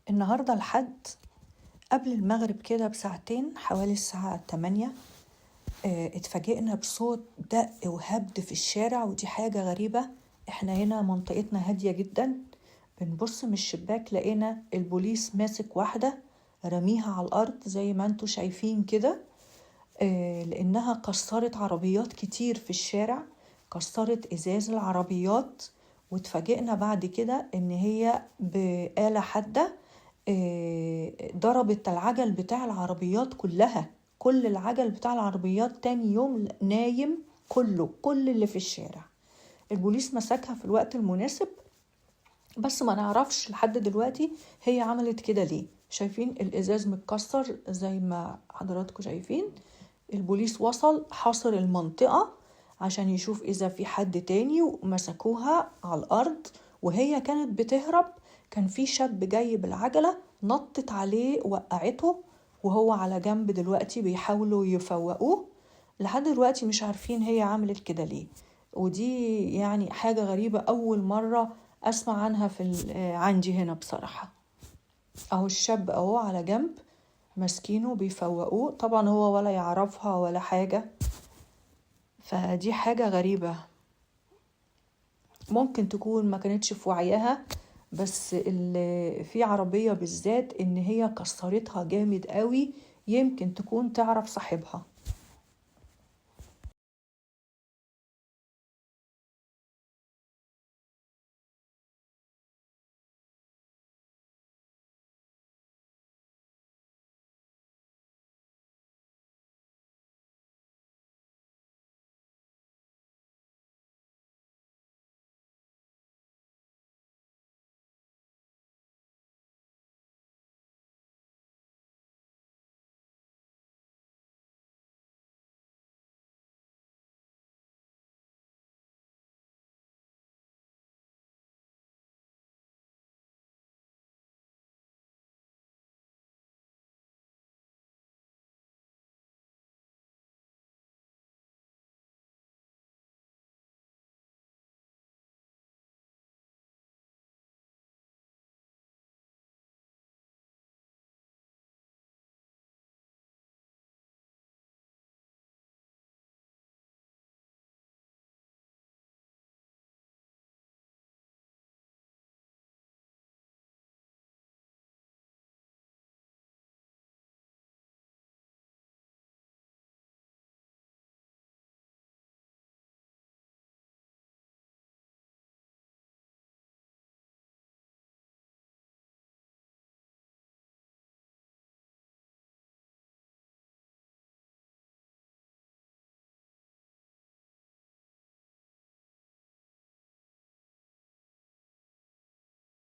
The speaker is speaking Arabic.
النهاردة الحد قبل المغرب كده بساعتين، حوالي الساعة 8. اتفاجئنا بصوت دق وهبد في الشارع، ودي حاجة غريبة. احنا هنا منطقتنا هادية جدا. بنبص من الشباك لقينا البوليس ماسك واحدة رميها على الأرض زي ما انتوا شايفين كده، لأنها كسرت عربيات كتير في الشارع، كسرت إزاز العربيات. واتفاجئنا بعد كده إن هي بآلة حادة ضربت العجل بتاع العربيات كلها. كل العجل بتاع العربيات تاني يوم نايم كل اللي في الشارع. البوليس مسكها في الوقت المناسب، بس ما نعرفش لحد دلوقتي هي عملت كده ليه. شايفين الإزاز متكسر زي ما حضراتكم شايفين. البوليس وصل حاصر المنطقة عشان يشوف إذا في حد تاني، ومسكوها على الأرض وهي كانت بتهرب. كان في شاب جاي بالعجلة، نطت عليه وقعته، وهو على جنب دلوقتي بيحاولوا يفوقوه. لحد دلوقتي مش عارفين هي عملت كده ليه، ودي يعني حاجة غريبة أول مرة أسمع عنها في عندي هنا بصراحة. أهو الشاب أهو على جنب مسكينه بيفوقوه، طبعا هو ولا يعرفها ولا حاجة. فدي حاجة غريبة، ممكن تكون ما كانتش في وعيها، بس اللي في عربية بالذات إن هي كسرتها جامد قوي، يمكن تكون تعرف صاحبها.